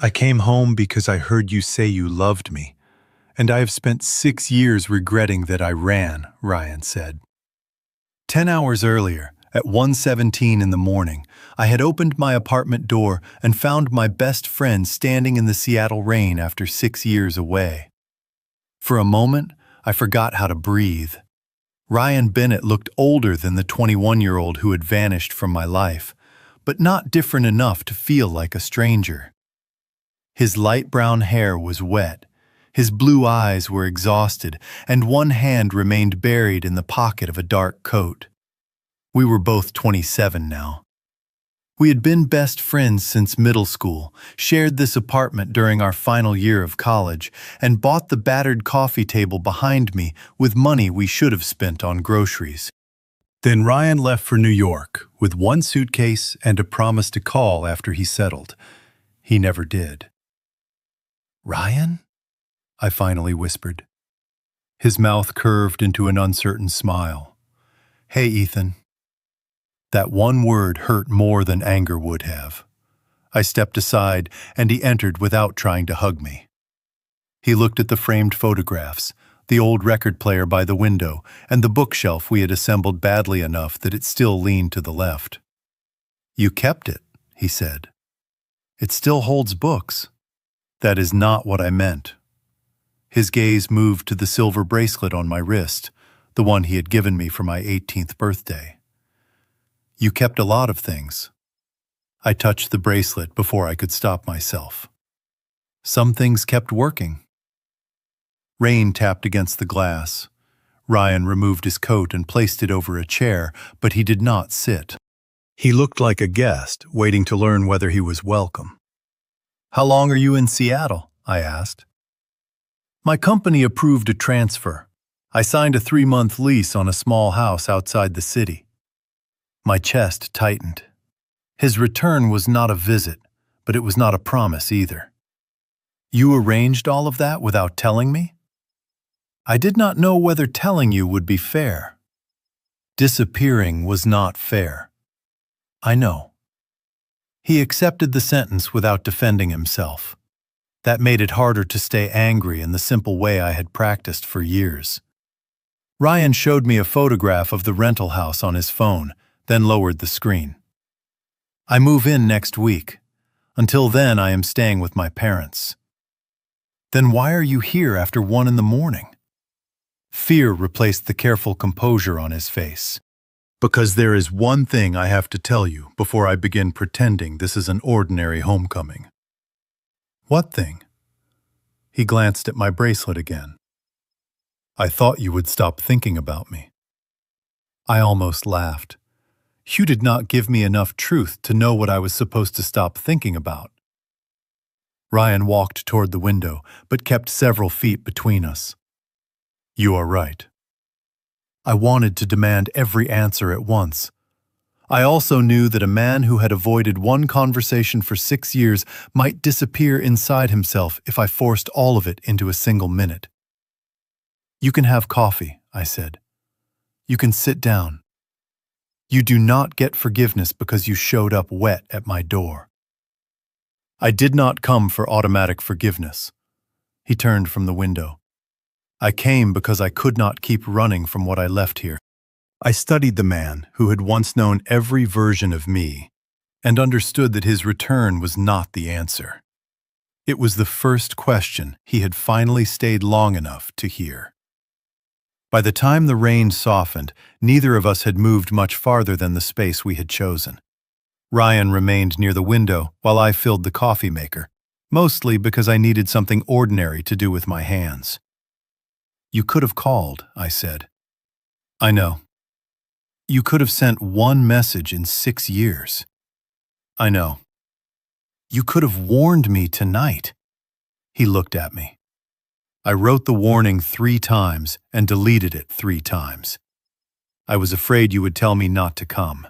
I came home because I heard you say you loved me, and I have spent 6 years regretting that I ran, Ryan said. 10 hours earlier, at 1:17 in the morning, I had opened my apartment door and found my best friend standing in the Seattle rain after 6 years away. For a moment, I forgot how to breathe. Ryan Bennett looked older than the 21-year-old who had vanished from my life, but not different enough to feel like a stranger. His light brown hair was wet, his blue eyes were exhausted, and one hand remained buried in the pocket of a dark coat. We were both 27 now. We had been best friends since middle school, shared this apartment during our final year of college, and bought the battered coffee table behind me with money we should have spent on groceries. Then Ryan left for New York with one suitcase and a promise to call after he settled. He never did. "Ryan?" I finally whispered. His mouth curved into an uncertain smile. "Hey, Ethan." That one word hurt more than anger would have. I stepped aside, and he entered without trying to hug me. He looked at the framed photographs, the old record player by the window, and the bookshelf we had assembled badly enough that it still leaned to the left. "You kept it," he said. "It still holds books." "That is not what I meant." His gaze moved to the silver bracelet on my wrist, the one he had given me for my 18th birthday. "You kept a lot of things." I touched the bracelet before I could stop myself. "Some things kept working." Rain tapped against the glass. Ryan removed his coat and placed it over a chair, but he did not sit. He looked like a guest, waiting to learn whether he was welcome. "How long are you in Seattle?" I asked. "My company approved a transfer. I signed a 3-month lease on a small house outside the city." My chest tightened. His return was not a visit, but it was not a promise either. "You arranged all of that without telling me?" "I did not know whether telling you would be fair." Disappearing was not fair. "I know." He accepted the sentence without defending himself. That made it harder to stay angry in the simple way I had practiced for years. Ryan showed me a photograph of the rental house on his phone, then lowered the screen. "I move in next week. Until then, I am staying with my parents." "Then why are you here after 1 in the morning?" Fear replaced the careful composure on his face. "Because there is one thing I have to tell you before I begin pretending this is an ordinary homecoming." "What thing?" He glanced at my bracelet again. "I thought you would stop thinking about me." I almost laughed. You did not give me enough truth to know what I was supposed to stop thinking about. Ryan walked toward the window, but kept several feet between us. "You are right." I wanted to demand every answer at once. I also knew that a man who had avoided one conversation for 6 years might disappear inside himself if I forced all of it into a single minute. "You can have coffee," I said. "You can sit down. You do not get forgiveness because you showed up wet at my door." I did not come for automatic forgiveness. He turned from the window. I came because I could not keep running from what I left here. I studied the man who had once known every version of me and understood that his return was not the answer. It was the first question he had finally stayed long enough to hear. By the time the rain softened, neither of us had moved much farther than the space we had chosen. Ryan remained near the window while I filled the coffee maker, mostly because I needed something ordinary to do with my hands. "You could have called," I said. "I know." "You could have sent one message in 6 years." "I know." "You could have warned me tonight." He looked at me. I wrote the warning 3 times and deleted it 3 times. "I was afraid you would tell me not to come."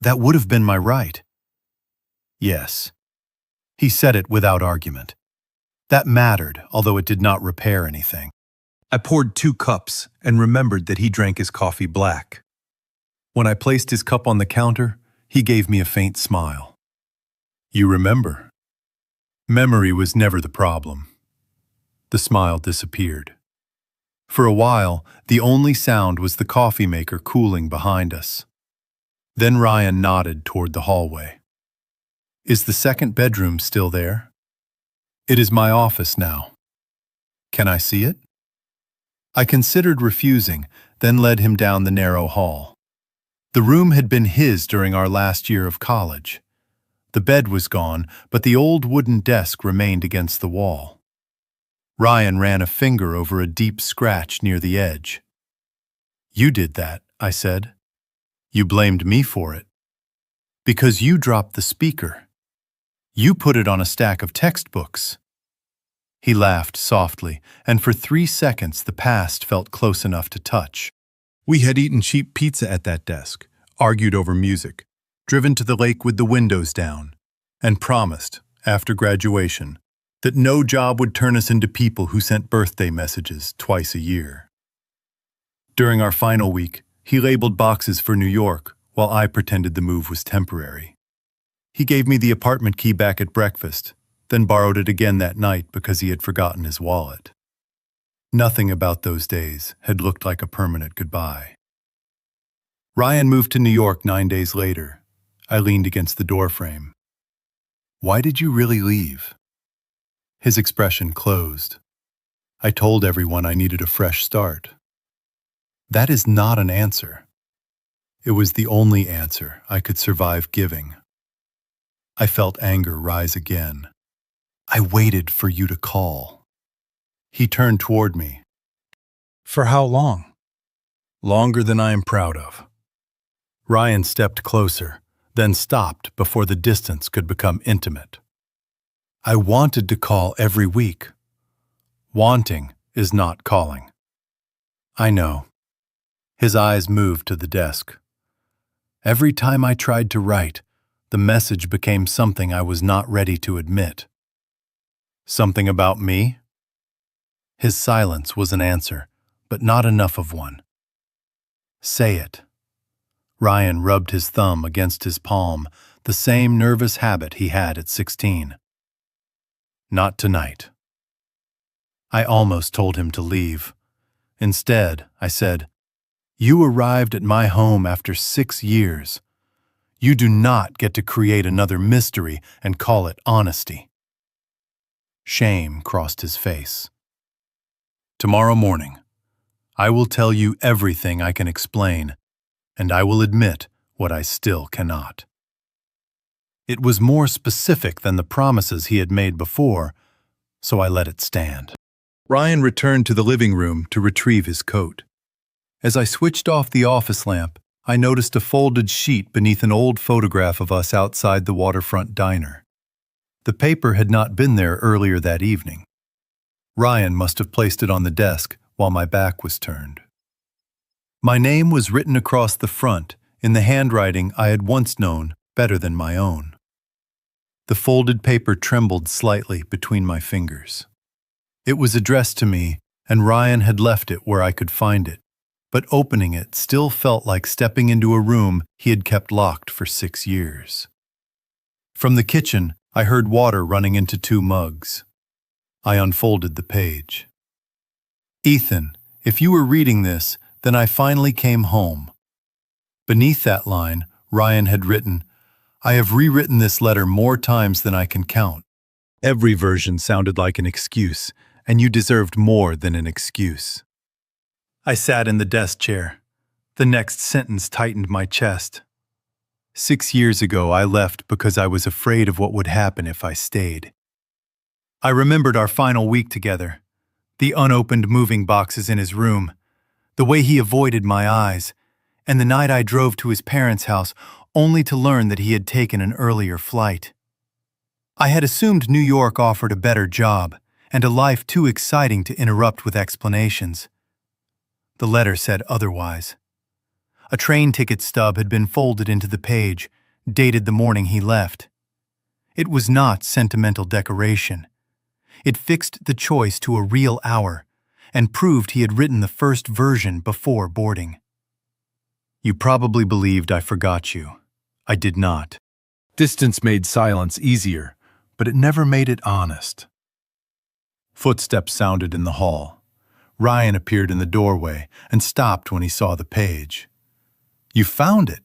"That would have been my right." "Yes." He said it without argument. That mattered, although it did not repair anything. I poured 2 cups and remembered that he drank his coffee black. When I placed his cup on the counter, he gave me a faint smile. "You remember?" Memory was never the problem. The smile disappeared. For a while, the only sound was the coffee maker cooling behind us. Then Ryan nodded toward the hallway. Is the second bedroom still there? It is my office now. Can I see it? I considered refusing, then led him down the narrow hall. The room had been his during our last year of college. The bed was gone, but the old wooden desk remained against the wall. Ryan ran a finger over a deep scratch near the edge. You did that, I said. You blamed me for it. Because you dropped the speaker. You put it on a stack of textbooks. He laughed softly, and for 3 seconds the past felt close enough to touch. We had eaten cheap pizza at that desk, argued over music, driven to the lake with the windows down, and promised, after graduation, that no job would turn us into people who sent birthday messages twice a year. During our final week, he labeled boxes for New York, while I pretended the move was temporary. He gave me the apartment key back at breakfast, then borrowed it again that night because he had forgotten his wallet. Nothing about those days had looked like a permanent goodbye. Ryan moved to New York 9 days later. I leaned against the doorframe. Why did you really leave? His expression closed. I told everyone I needed a fresh start. That is not an answer. It was the only answer I could survive giving. I felt anger rise again. I waited for you to call. He turned toward me. For how long? Longer than I am proud of. Ryan stepped closer, then stopped before the distance could become intimate. I wanted to call every week. Wanting is not calling. I know. His eyes moved to the desk. Every time I tried to write, the message became something I was not ready to admit. Something about me? His silence was an answer, but not enough of one. Say it. Ryan rubbed his thumb against his palm, the same nervous habit he had at 16. Not tonight. I almost told him to leave. Instead, I said, You arrived at my home after 6 years. You do not get to create another mystery and call it honesty. Shame crossed his face. Tomorrow morning, I will tell you everything I can explain, and I will admit what I still cannot. It was more specific than the promises he had made before, so I let it stand. Ryan returned to the living room to retrieve his coat. As I switched off the office lamp, I noticed a folded sheet beneath an old photograph of us outside the waterfront diner. The paper had not been there earlier that evening. Ryan must have placed it on the desk while my back was turned. My name was written across the front in the handwriting I had once known better than my own. The folded paper trembled slightly between my fingers. It was addressed to me, and Ryan had left it where I could find it, but opening it still felt like stepping into a room he had kept locked for 6 years. From the kitchen, I heard water running into 2 mugs. I unfolded the page. Ethan, if you were reading this, then I finally came home. Beneath that line, Ryan had written, I have rewritten this letter more times than I can count. Every version sounded like an excuse, and you deserved more than an excuse. I sat in the desk chair. The next sentence tightened my chest. 6 years ago, I left because I was afraid of what would happen if I stayed. I remembered our final week together, the unopened moving boxes in his room, the way he avoided my eyes, and the night I drove to his parents' house only to learn that he had taken an earlier flight. I had assumed New York offered a better job and a life too exciting to interrupt with explanations. The letter said otherwise. A train ticket stub had been folded into the page, dated the morning he left. It was not sentimental decoration. It fixed the choice to a real hour and proved he had written the first version before boarding. You probably believed I forgot you. I did not. Distance made silence easier, but it never made it honest. Footsteps sounded in the hall. Ryan appeared in the doorway and stopped when he saw the page. "You found it.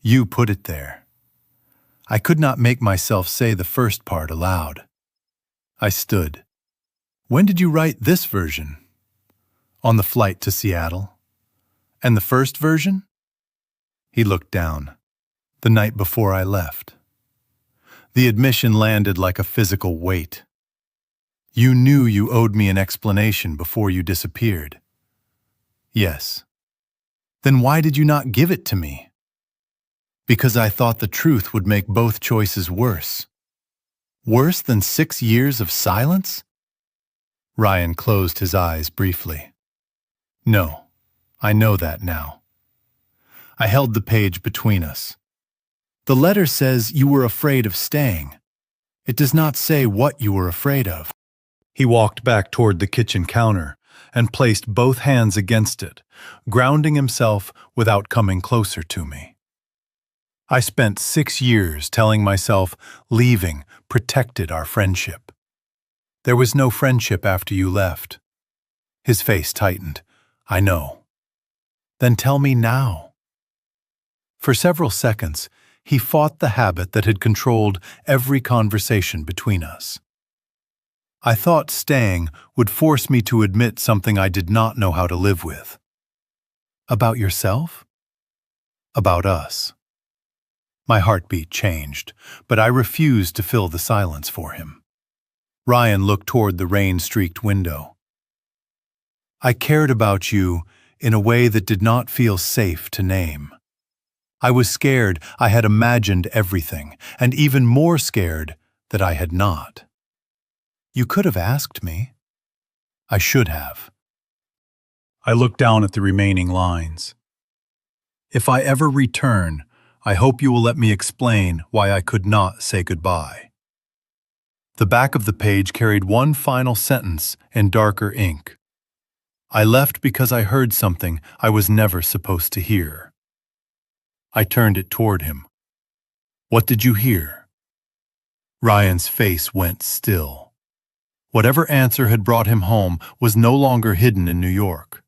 You put it there." I could not make myself say the first part aloud. I stood. "When did you write this version?" "On the flight to Seattle." "And the first version?" He looked down. "The night before I left." The admission landed like a physical weight. "You knew you owed me an explanation before you disappeared." "Yes." "Then why did you not give it to me?" "Because I thought the truth would make both choices worse." "Worse than 6 years of silence?" Ryan closed his eyes briefly. "No, I know that now." I held the page between us. "The letter says you were afraid of staying. It does not say what you were afraid of." He walked back toward the kitchen counter and placed both hands against it, grounding himself without coming closer to me. I spent 6 years telling myself leaving protected our friendship. There was no friendship after you left. His face tightened. "I know." "Then tell me now." For several seconds, he fought the habit that had controlled every conversation between us. I thought staying would force me to admit something I did not know how to live with. "About yourself?" "About us." My heartbeat changed, but I refused to fill the silence for him. Ryan looked toward the rain-streaked window. "I cared about you in a way that did not feel safe to name. I was scared I had imagined everything, and even more scared that I had not. You could have asked me." "I should have." I looked down at the remaining lines. "If I ever return, I hope you will let me explain why I could not say goodbye." The back of the page carried one final sentence in darker ink. "I left because I heard something I was never supposed to hear." I turned it toward him. "What did you hear?" Ryan's face went still. Whatever answer had brought him home was no longer hidden in New York.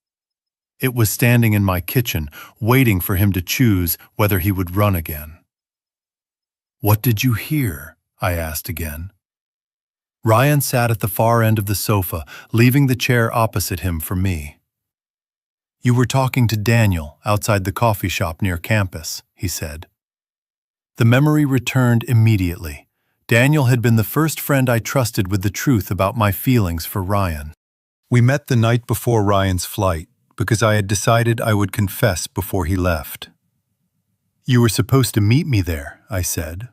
It was standing in my kitchen, waiting for him to choose whether he would run again. "What did you hear?" I asked again. Ryan sat at the far end of the sofa, leaving the chair opposite him for me. "You were talking to Daniel outside the coffee shop near campus," he said. The memory returned immediately. Daniel had been the first friend I trusted with the truth about my feelings for Ryan. We met the night before Ryan's flight because I had decided I would confess before he left. "You were supposed to meet me there," I said.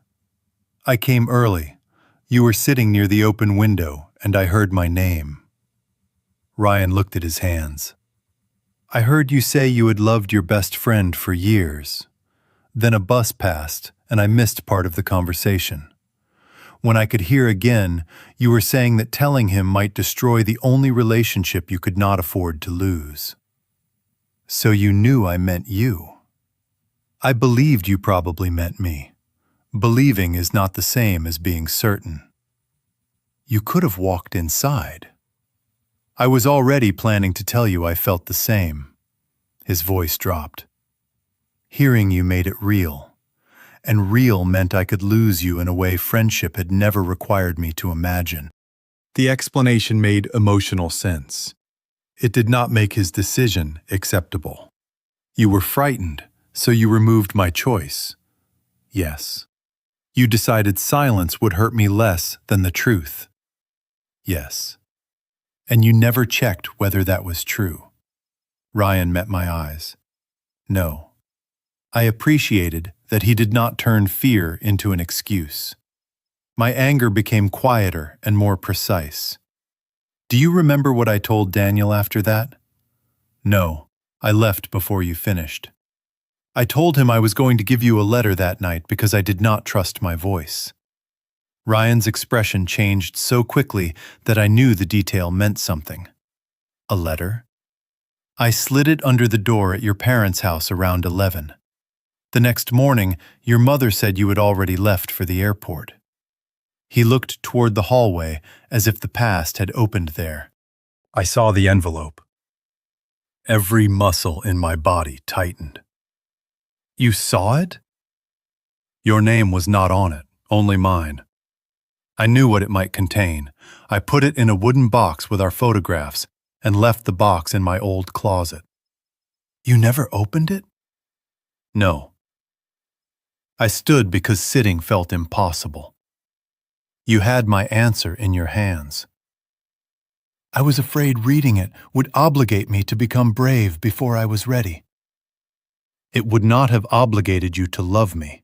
"I came early. You were sitting near the open window, and I heard my name." Ryan looked at his hands. "I heard you say you had loved your best friend for years. Then a bus passed, and I missed part of the conversation. When I could hear again, you were saying that telling him might destroy the only relationship you could not afford to lose. So you knew I meant you." "I believed you probably meant me. Believing is not the same as being certain." "You could have walked inside." "I was already planning to tell you I felt the same." His voice dropped. "Hearing you made it real. And real meant I could lose you in a way friendship had never required me to imagine." The explanation made emotional sense. It did not make his decision acceptable. "You were frightened, so you removed my choice." "Yes." "You decided silence would hurt me less than the truth." "Yes." "And you never checked whether that was true." Ryan met my eyes. "No." I appreciated that he did not turn fear into an excuse. My anger became quieter and more precise. "Do you remember what I told Daniel after that?" "No, I left before you finished." "I told him I was going to give you a letter that night because I did not trust my voice." Ryan's expression changed so quickly that I knew the detail meant something. "A letter?" "I slid it under the door at your parents' house around 11. The next morning, your mother said you had already left for the airport." He looked toward the hallway as if the past had opened there. I saw the envelope. Every muscle in my body tightened. You saw it? Your name was not on it, only mine. I knew what it might contain. I put it in a wooden box with our photographs and left the box in my old closet. You never opened it? No. I stood because sitting felt impossible. You had my answer in your hands. I was afraid reading it would obligate me to become brave before I was ready. It would not have obligated you to love me.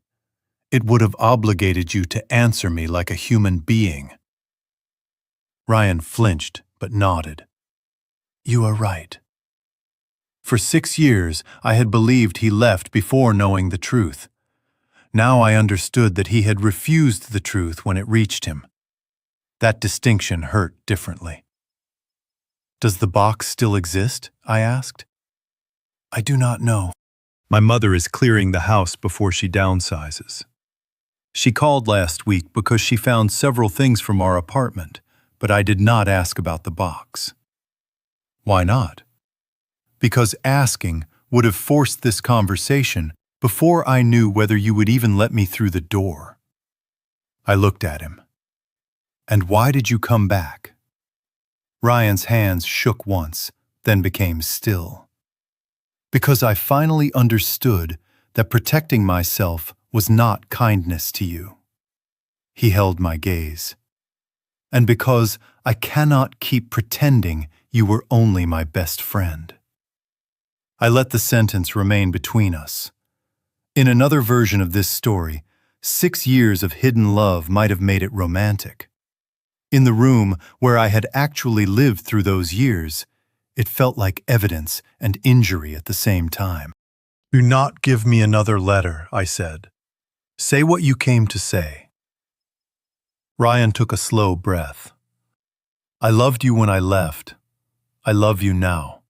It would have obligated you to answer me like a human being. Ryan flinched but nodded. You are right. For 6 years, I had believed he left before knowing the truth. Now I understood that he had refused the truth when it reached him. That distinction hurt differently. Does the box still exist? I asked. I do not know. My mother is clearing the house before she downsizes. She called last week because she found several things from our apartment, but I did not ask about the box. Why not? Because asking would have forced this conversation before I knew whether you would even let me through the door. I looked at him. And why did you come back? Ryan's hands shook once, then became still. Because I finally understood that protecting myself was not kindness to you. He held my gaze. And because I cannot keep pretending you were only my best friend. I let the sentence remain between us. In another version of this story, 6 years of hidden love might have made it romantic. In the room where I had actually lived through those years, it felt like evidence and injury at the same time. Do not give me another letter, I said. Say what you came to say. Ryan took a slow breath. I loved you when I left. I love you now.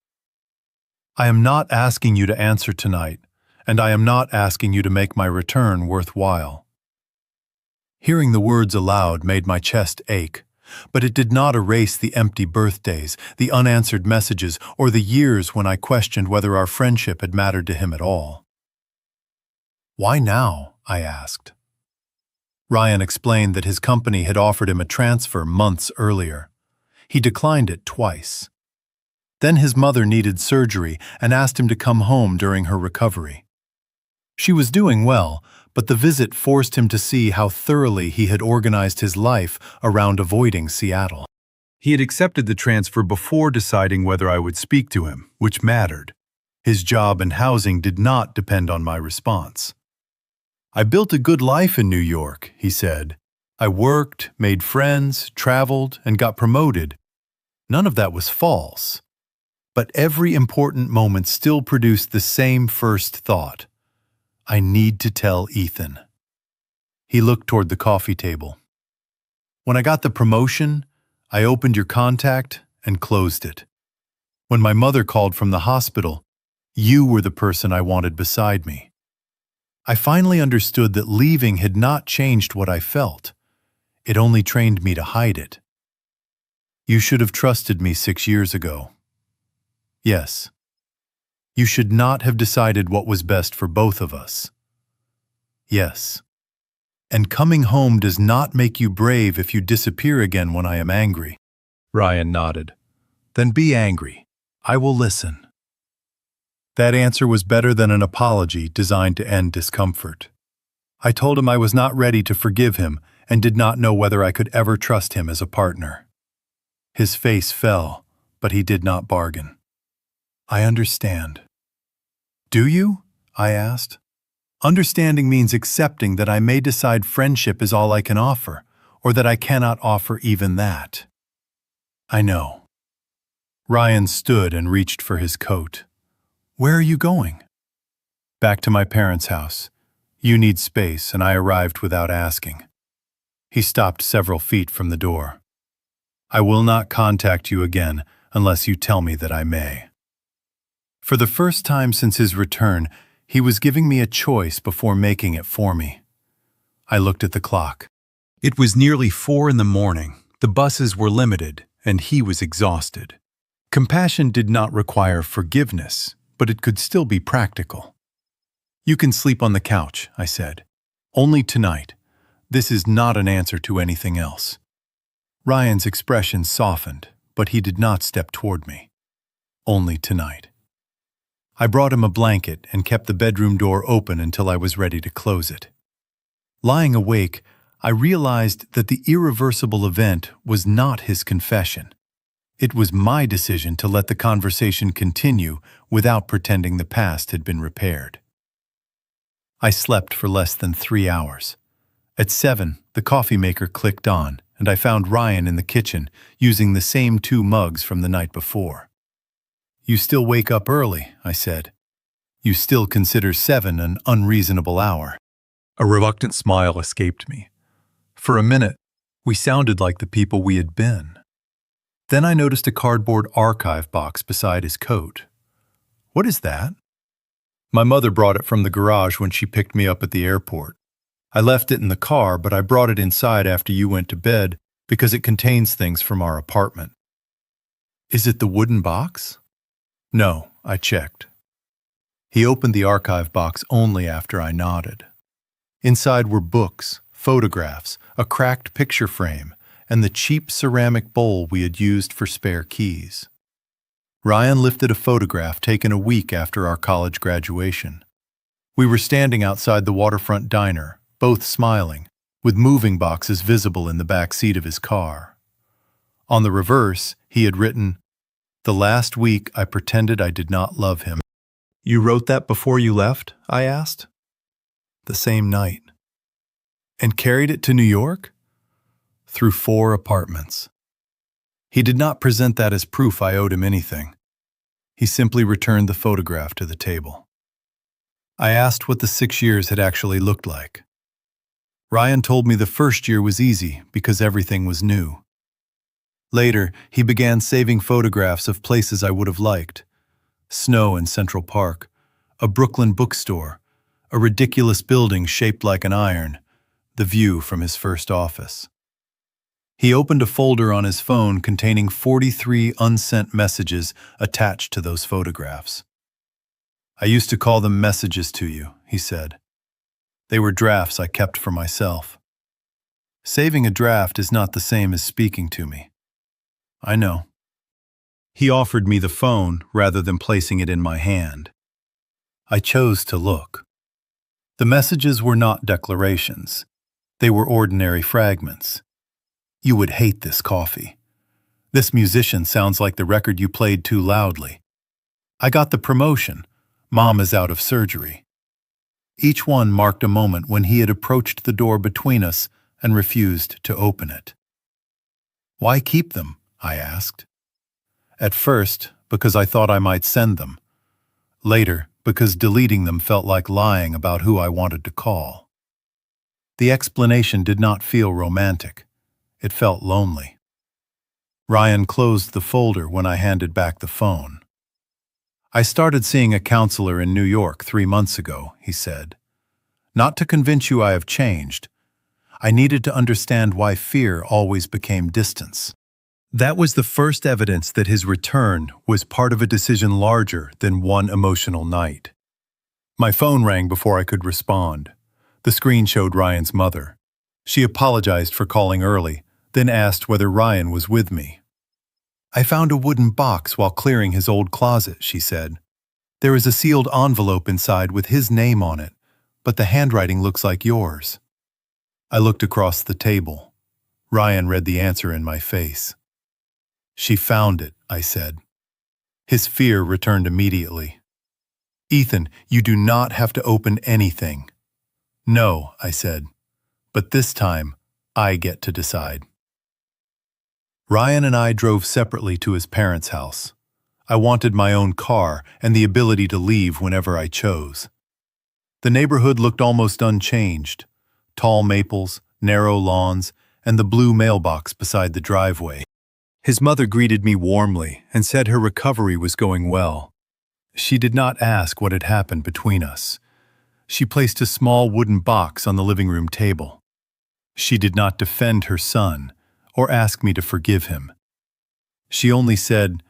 I am not asking you to answer tonight, and I am not asking you to make my return worthwhile. Hearing the words aloud made my chest ache, but it did not erase the empty birthdays, the unanswered messages, or the years when I questioned whether our friendship had mattered to him at all. Why now? I asked. Ryan explained that his company had offered him a transfer months earlier. He declined it twice. Then his mother needed surgery and asked him to come home during her recovery. She was doing well, but the visit forced him to see how thoroughly he had organized his life around avoiding Seattle. He had accepted the transfer before deciding whether I would speak to him, which mattered. His job and housing did not depend on my response. I built a good life in New York, he said. I worked, made friends, traveled, and got promoted. None of that was false. But every important moment still produced the same first thought. I need to tell Ethan. He looked toward the coffee table. When I got the promotion, I opened your contact and closed it. When my mother called from the hospital, you were the person I wanted beside me. I finally understood that leaving had not changed what I felt. It only trained me to hide it. You should have trusted me 6 years ago. Yes. You should not have decided what was best for both of us. Yes. And coming home does not make you brave if you disappear again when I am angry. Ryan nodded. Then be angry. I will listen. That answer was better than an apology designed to end discomfort. I told him I was not ready to forgive him and did not know whether I could ever trust him as a partner. His face fell, but he did not bargain. I understand. Do you? I asked. Understanding means accepting that I may decide friendship is all I can offer, or that I cannot offer even that. I know. Ryan stood and reached for his coat. Where are you going? Back to my parents' house. You need space, and I arrived without asking. He stopped several feet from the door. I will not contact you again unless you tell me that I may. For the first time since his return, he was giving me a choice before making it for me. I looked at the clock. It was nearly 4 in the morning. The buses were limited, and he was exhausted. Compassion did not require forgiveness, but it could still be practical. "You can sleep on the couch," I said. "Only tonight. This is not an answer to anything else." Ryan's expression softened, but he did not step toward me. "Only tonight." I brought him a blanket and kept the bedroom door open until I was ready to close it. Lying awake, I realized that the irreversible event was not his confession. It was my decision to let the conversation continue without pretending the past had been repaired. I slept for less than 3 hours. At 7, the coffee maker clicked on, and I found Ryan in the kitchen using the same 2 mugs from the night before. "You still wake up early," I said. "You still consider 7 an unreasonable hour." A reluctant smile escaped me. For a minute, we sounded like the people we had been. Then I noticed a cardboard archive box beside his coat. "What is that?" "My mother brought it from the garage when she picked me up at the airport. I left it in the car, but I brought it inside after you went to bed because it contains things from our apartment." "Is it the wooden box?" "No," I checked. He opened the archive box only after I nodded. Inside were books, photographs, a cracked picture frame, and the cheap ceramic bowl we had used for spare keys. Ryan lifted a photograph taken a week after our college graduation. We were standing outside the waterfront diner, both smiling, with moving boxes visible in the back seat of his car. On the reverse, he had written, "The last week I pretended I did not love him." "You wrote that before you left?" I asked. "The same night." "And carried it to New York?" "Through 4 apartments." He did not present that as proof I owed him anything. He simply returned the photograph to the table. I asked what the 6 years had actually looked like. Ryan told me the first year was easy because everything was new. Later, he began saving photographs of places I would have liked: snow in Central Park, a Brooklyn bookstore, a ridiculous building shaped like an iron, the view from his first office. He opened a folder on his phone containing 43 unsent messages attached to those photographs. "I used to call them messages to you," he said. "They were drafts I kept for myself." "Saving a draft is not the same as speaking to me." "I know." He offered me the phone rather than placing it in my hand. I chose to look. The messages were not declarations. They were ordinary fragments. "You would hate this coffee. This musician sounds like the record you played too loudly. I got the promotion. Mom is out of surgery." Each one marked a moment when he had approached the door between us and refused to open it. "Why keep them?" I asked. At first, because I thought I might send them. Later, because deleting them felt like lying about who I wanted to call. The explanation did not feel romantic. It felt lonely. Ryan closed the folder when I handed back the phone. "I started seeing a counselor in New York 3 months ago," he said. "Not to convince you I have changed. I needed to understand why fear always became distance." That was the first evidence that his return was part of a decision larger than one emotional night. My phone rang before I could respond. The screen showed Ryan's mother. She apologized for calling early, then asked whether Ryan was with me. "I found a wooden box while clearing his old closet," she said. "There is a sealed envelope inside with his name on it, but the handwriting looks like yours." I looked across the table. Ryan read the answer in my face. "She found it," I said. His fear returned immediately. "Ethan, you do not have to open anything." "No," I said, "but this time, I get to decide." Ryan and I drove separately to his parents' house. I wanted my own car and the ability to leave whenever I chose. The neighborhood looked almost unchanged: tall maples, narrow lawns, and the blue mailbox beside the driveway. His mother greeted me warmly and said her recovery was going well. She did not ask what had happened between us. She placed a small wooden box on the living room table. She did not defend her son or ask me to forgive him. She only said,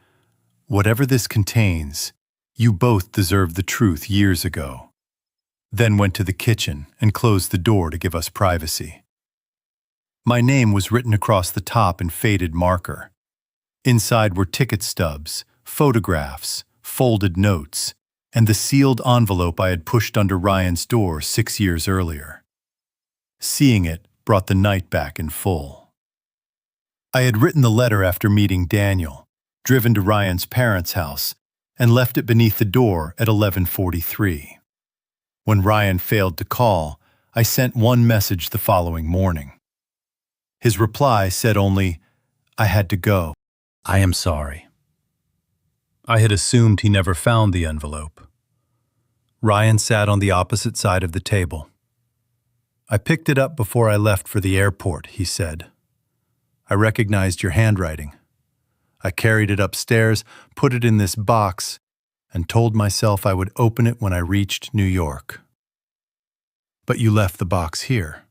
"Whatever this contains, you both deserved the truth years ago." Then went to the kitchen and closed the door to give us privacy. My name was written across the top in faded marker. Inside were ticket stubs, photographs, folded notes, and the sealed envelope I had pushed under Ryan's door 6 years earlier. Seeing it brought the night back in full. I had written the letter after meeting Daniel, driven to Ryan's parents' house, and left it beneath the door at 11:43. When Ryan failed to call, I sent one message the following morning. His reply said only, "I had to go. I am sorry." I had assumed he never found the envelope. Ryan sat on the opposite side of the table. "I picked it up before I left for the airport," he said. "I recognized your handwriting. I carried it upstairs, put it in this box, and told myself I would open it when I reached New York. But you left the box here."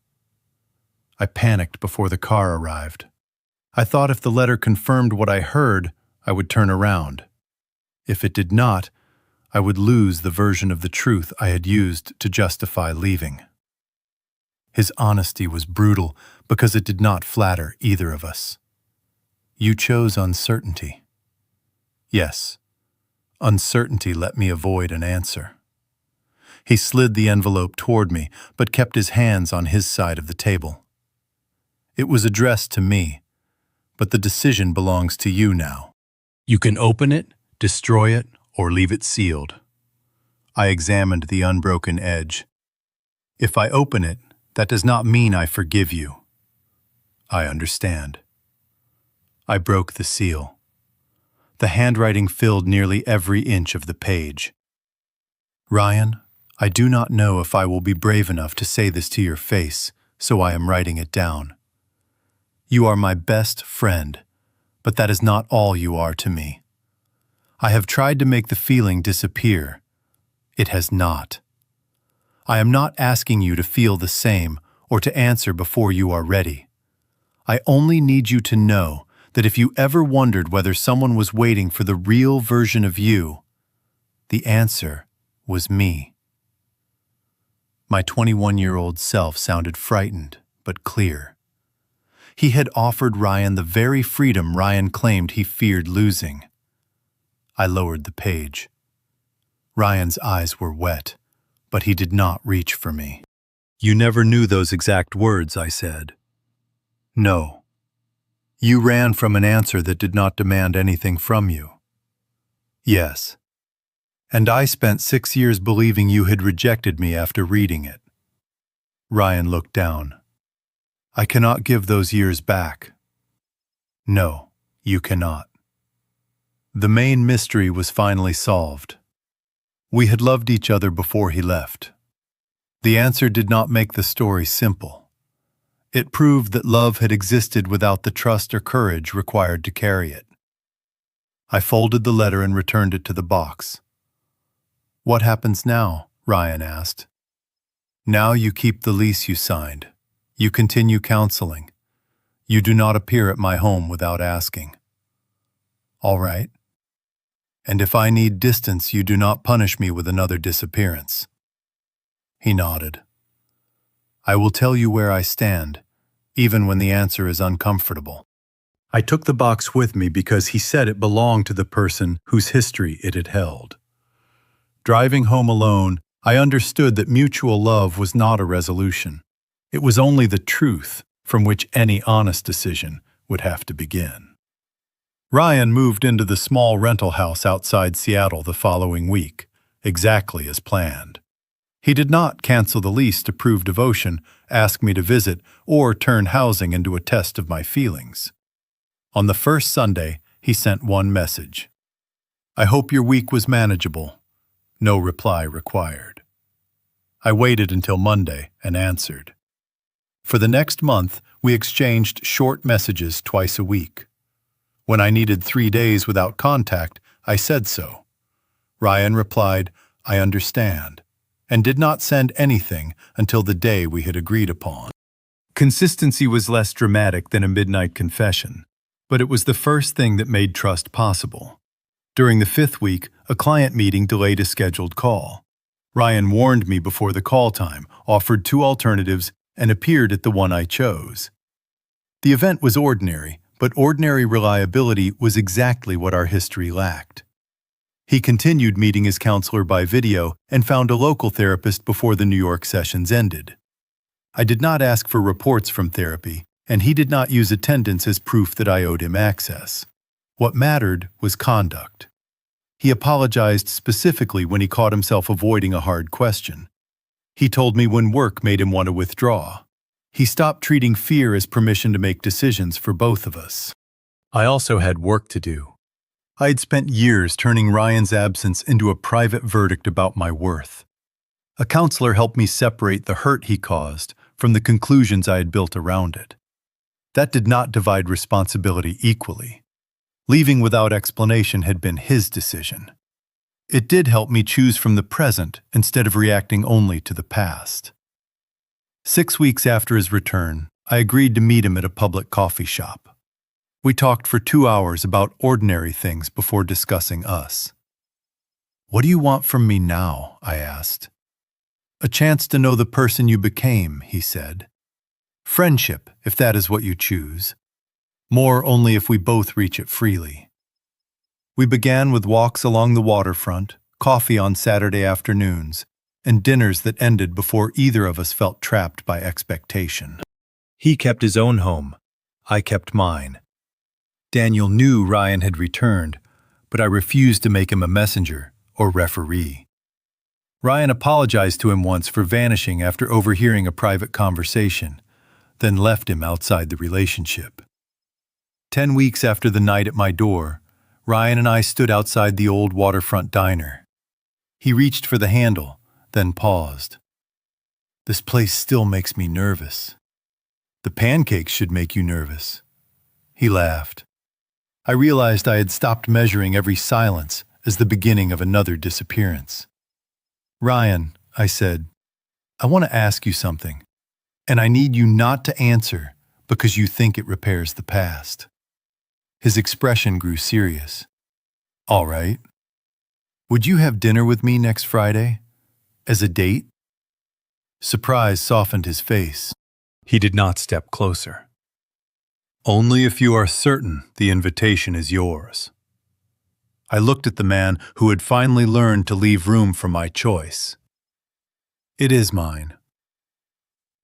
I panicked before the car arrived. I thought if the letter confirmed what I heard, I would turn around. If it did not, I would lose the version of the truth I had used to justify leaving. His honesty was brutal because it did not flatter either of us. "You chose uncertainty." Yes, uncertainty let me avoid an answer. He slid the envelope toward me, but kept his hands on his side of the table. "It was addressed to me, but the decision belongs to you now. You can open it, destroy it, or leave it sealed." I examined the unbroken edge. "If I open it, that does not mean I forgive you." "I understand." I broke the seal. The handwriting filled nearly every inch of the page. "Ryan, I do not know if I will be brave enough to say this to your face, so I am writing it down. You are my best friend, but that is not all you are to me. I have tried to make the feeling disappear. It has not. I am not asking you to feel the same or to answer before you are ready. I only need you to know that if you ever wondered whether someone was waiting for the real version of you, the answer was me." My 21-year-old self sounded frightened but clear. He had offered Ryan the very freedom Ryan claimed he feared losing. I lowered the page. Ryan's eyes were wet, but he did not reach for me. "You never knew those exact words," I said. "No. You ran from an answer that did not demand anything from you." "Yes. And I spent 6 years believing you had rejected me after reading it." Ryan looked down. "I cannot give those years back." "No, you cannot." The main mystery was finally solved. We had loved each other before he left. The answer did not make the story simple. It proved that love had existed without the trust or courage required to carry it. I folded the letter and returned it to the box. "What happens now?" Ryan asked. "Now you keep the lease you signed. You continue counseling. You do not appear at my home without asking." "All right. And if I need distance, you do not punish me with another disappearance." He nodded. "I will tell you where I stand, even when the answer is uncomfortable." I took the box with me because he said it belonged to the person whose history it had held. Driving home alone, I understood that mutual love was not a resolution. It was only the truth from which any honest decision would have to begin. Ryan moved into the small rental house outside Seattle the following week, exactly as planned. He did not cancel the lease to prove devotion, ask me to visit, or turn housing into a test of my feelings. On the first Sunday, he sent one message. "I hope your week was manageable." No reply required. I waited until Monday and answered. For the next month, we exchanged short messages twice a week. When I needed 3 days without contact, I said so. Ryan replied, "I understand," and did not send anything until the day we had agreed upon. Consistency was less dramatic than a midnight confession, but it was the first thing that made trust possible. During the 5th week, a client meeting delayed a scheduled call. Ryan warned me before the call time, offered 2 alternatives, and appeared at the one I chose. The event was ordinary, but ordinary reliability was exactly what our history lacked. He continued meeting his counselor by video and found a local therapist before the New York sessions ended. I did not ask for reports from therapy, and he did not use attendance as proof that I owed him access. What mattered was conduct. He apologized specifically when he caught himself avoiding a hard question. He told me when work made him want to withdraw. He stopped treating fear as permission to make decisions for both of us. I also had work to do. I had spent years turning Ryan's absence into a private verdict about my worth. A counselor helped me separate the hurt he caused from the conclusions I had built around it. That did not divide responsibility equally. Leaving without explanation had been his decision. It did help me choose from the present instead of reacting only to the past. 6 weeks after his return, I agreed to meet him at a public coffee shop. We talked for 2 hours about ordinary things before discussing us. "What do you want from me now?" I asked. "A chance to know the person you became," he said. "Friendship, if that is what you choose. More only if we both reach it freely." We began with walks along the waterfront, coffee on Saturday afternoons, and dinners that ended before either of us felt trapped by expectation. He kept his own home. I kept mine. Daniel knew Ryan had returned, but I refused to make him a messenger or referee. Ryan apologized to him once for vanishing after overhearing a private conversation, then left him outside the relationship. 10 weeks after the night at my door, Ryan and I stood outside the old waterfront diner. He reached for the handle, then paused. "This place still makes me nervous." "The pancakes should make you nervous." He laughed. I realized I had stopped measuring every silence as the beginning of another disappearance. "Ryan," I said, "I want to ask you something, and I need you not to answer because you think it repairs the past." His expression grew serious. "All right. Would you have dinner with me next Friday? As a date?" Surprise softened his face. He did not step closer. "Only if you are certain the invitation is yours." I looked at the man who had finally learned to leave room for my choice. "It is mine."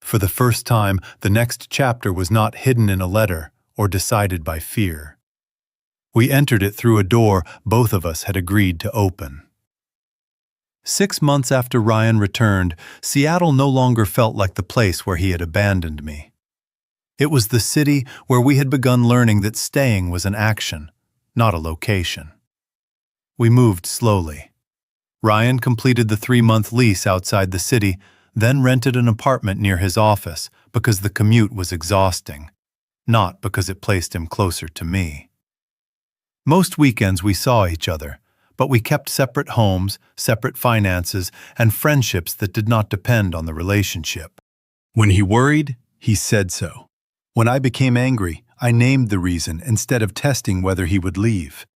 For the first time, the next chapter was not hidden in a letter or decided by fear. We entered it through a door both of us had agreed to open. 6 months after Ryan returned, Seattle no longer felt like the place where he had abandoned me. It was the city where we had begun learning that staying was an action, not a location. We moved slowly. Ryan completed the 3-month lease outside the city, then rented an apartment near his office because the commute was exhausting, not because it placed him closer to me. Most weekends we saw each other, but we kept separate homes, separate finances, and friendships that did not depend on the relationship. When he worried, he said so. When I became angry, I named the reason instead of testing whether he would leave.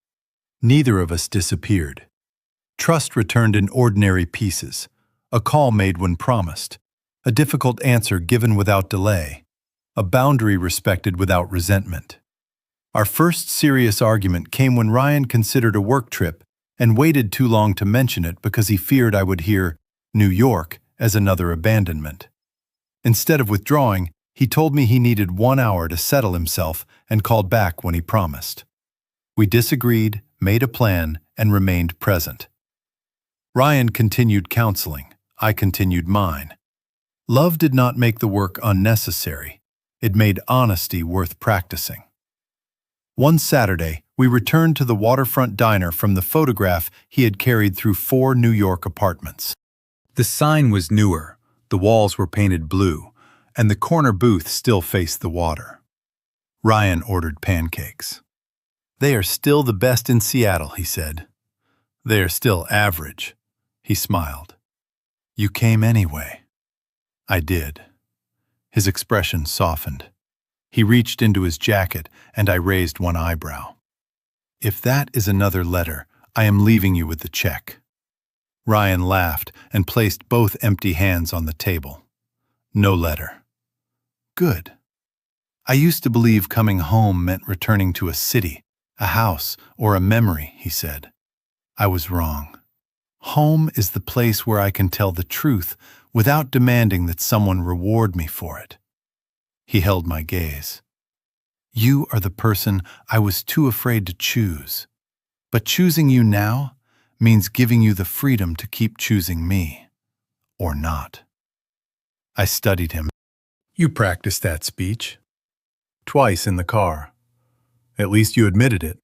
Neither of us disappeared. Trust returned in ordinary pieces, a call made when promised, a difficult answer given without delay, a boundary respected without resentment. Our first serious argument came when Ryan considered a work trip and waited too long to mention it because he feared I would hear New York as another abandonment. Instead of withdrawing, he told me he needed 1 hour to settle himself and called back when he promised. We disagreed, made a plan, and remained present. Ryan continued counseling. I continued mine. Love did not make the work unnecessary. It made honesty worth practicing. One Saturday, we returned to the waterfront diner from the photograph he had carried through 4 New York apartments. The sign was newer, the walls were painted blue, and the corner booth still faced the water. Ryan ordered pancakes. "They are still the best in Seattle," he said. "They are still average," he smiled. "You came anyway." I did. His expression softened. He reached into his jacket, and I raised one eyebrow. If that is another letter, I am leaving you with the check. Ryan laughed and placed both empty hands on the table. No letter. Good. I used to believe coming home meant returning to a city, a house, or a memory, he said. I was wrong. Home is the place where I can tell the truth without demanding that someone reward me for it. He held my gaze. You are the person I was too afraid to choose. But choosing you now means giving you the freedom to keep choosing me, or not. I studied him. You practiced that speech. Twice in the car. At least you admitted it.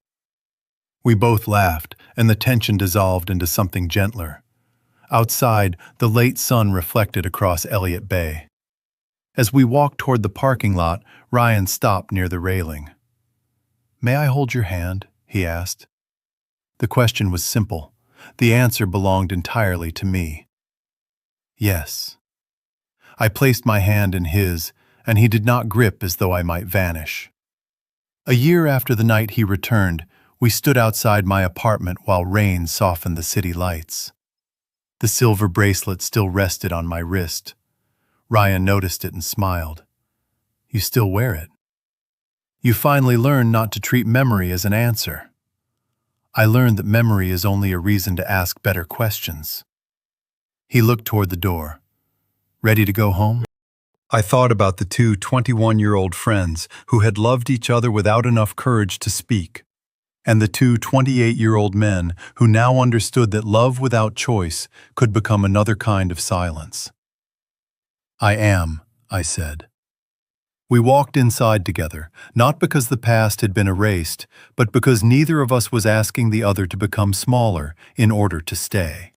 We both laughed, and the tension dissolved into something gentler. Outside, the late sun reflected across Elliott Bay. As we walked toward the parking lot, Ryan stopped near the railing. May I hold your hand? He asked. The question was simple. The answer belonged entirely to me. Yes. I placed my hand in his, and he did not grip as though I might vanish. A year after the night he returned, we stood outside my apartment while rain softened the city lights. The silver bracelet still rested on my wrist. Ryan noticed it and smiled. You still wear it. You finally learned not to treat memory as an answer. I learned that memory is only a reason to ask better questions. He looked toward the door. Ready to go home? I thought about the two 21-year-old friends who had loved each other without enough courage to speak, and the two 28-year-old men who now understood that love without choice could become another kind of silence. I am, I said. We walked inside together, not because the past had been erased, but because neither of us was asking the other to become smaller in order to stay.